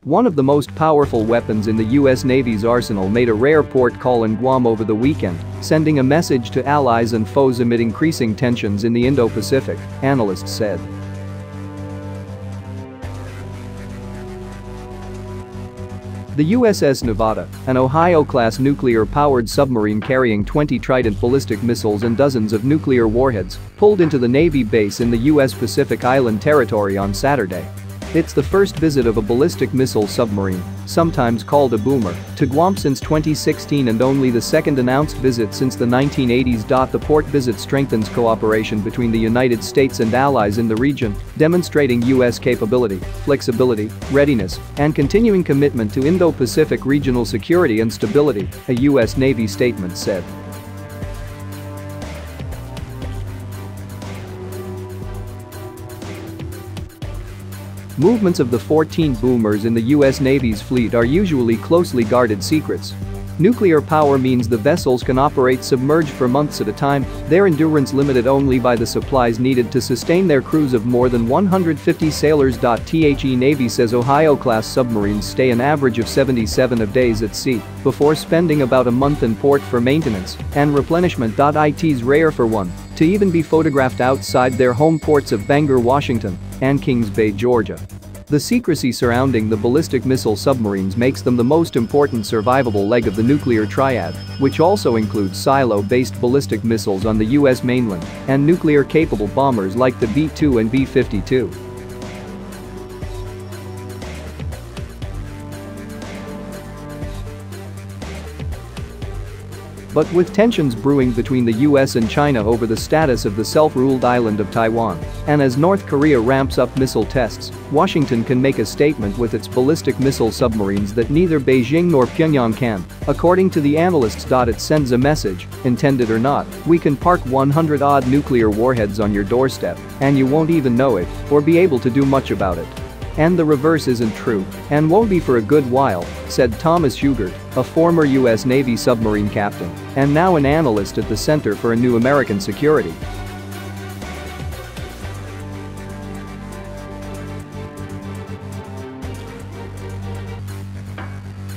One of the most powerful weapons in the U.S. Navy's arsenal made a rare port call in Guam over the weekend, sending a message to allies and foes amid increasing tensions in the Indo-Pacific, analysts said. The USS Nevada, an Ohio-class nuclear-powered submarine carrying 20 Trident ballistic missiles and dozens of nuclear warheads, pulled into the Navy base in the U.S. Pacific Island territory on Saturday. It's the first visit of a ballistic missile submarine, sometimes called a boomer, to Guam since 2016 and only the second announced visit since the 1980s. The port visit strengthens cooperation between the United States and allies in the region, demonstrating U.S. capability, flexibility, readiness, and continuing commitment to Indo-Pacific regional security and stability, a U.S. Navy statement said. Movements of the 14 boomers in the U.S. Navy's fleet are usually closely guarded secrets. Nuclear power means the vessels can operate submerged for months at a time, their endurance limited only by the supplies needed to sustain their crews of more than 150 sailors. The Navy says Ohio-class submarines stay an average of 77 days at sea before spending about a month in port for maintenance and replenishment. It's rare for one to even be photographed outside their home ports of Bangor, Washington, and Kings Bay, Georgia. The secrecy surrounding the ballistic missile submarines makes them the most important survivable leg of the nuclear triad, which also includes silo-based ballistic missiles on the U.S. mainland and nuclear-capable bombers like the B-2 and B-52. But with tensions brewing between the US and China over the status of the self-ruled island of Taiwan, and as North Korea ramps up missile tests, Washington can make a statement with its ballistic missile submarines that neither Beijing nor Pyongyang can. According to the analysts. It sends a message, intended or not, we can park 100-odd nuclear warheads on your doorstep, and you won't even know it or be able to do much about it. And the reverse isn't true, and won't be for a good while, said Thomas Hugert, a former U.S. Navy submarine captain and now an analyst at the Center for a New American Security.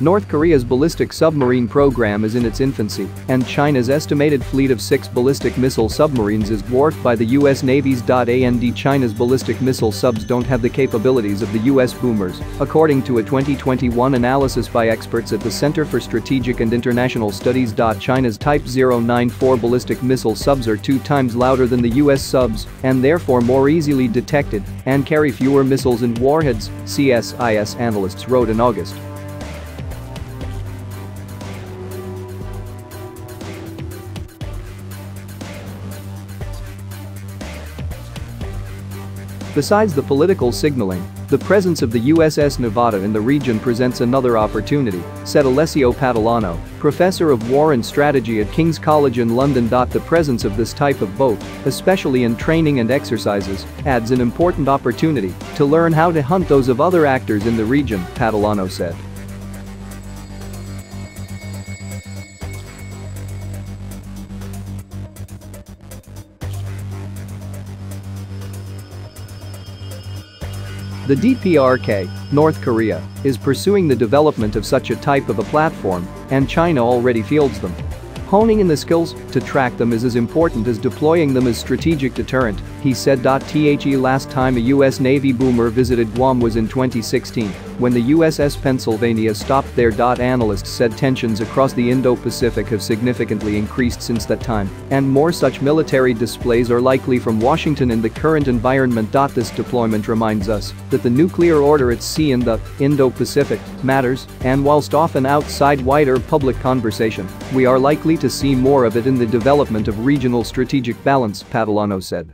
North Korea's ballistic submarine program is in its infancy, and China's estimated fleet of 6 ballistic missile submarines is dwarfed by the U.S. Navy's. China's ballistic missile subs don't have the capabilities of the U.S. boomers, according to a 2021 analysis by experts at the Center for Strategic and International Studies. China's Type 094 ballistic missile subs are 2 times louder than the U.S. subs and therefore more easily detected and carry fewer missiles and warheads, CSIS analysts wrote in August. Besides the political signaling, the presence of the USS Nevada in the region presents another opportunity, said Alessio Padolano, professor of war and strategy at King's College in London. The presence of this type of boat, especially in training and exercises, adds an important opportunity to learn how to hunt those of other actors in the region, Padolano said. The DPRK, North Korea, is pursuing the development of such a type of a platform, and China already fields them. Honing in the skills to track them is as important as deploying them as strategic deterrent, he said. Last time a U.S. Navy boomer visited Guam was in 2016, when the USS Pennsylvania stopped there. Analysts said tensions across the Indo-Pacific have significantly increased since that time, and more such military displays are likely from Washington in the current environment. This deployment reminds us that the nuclear order at sea in the Indo-Pacific matters, and whilst often outside wider public conversation, we are likely to see more of it in the development of regional strategic balance, Padolano said.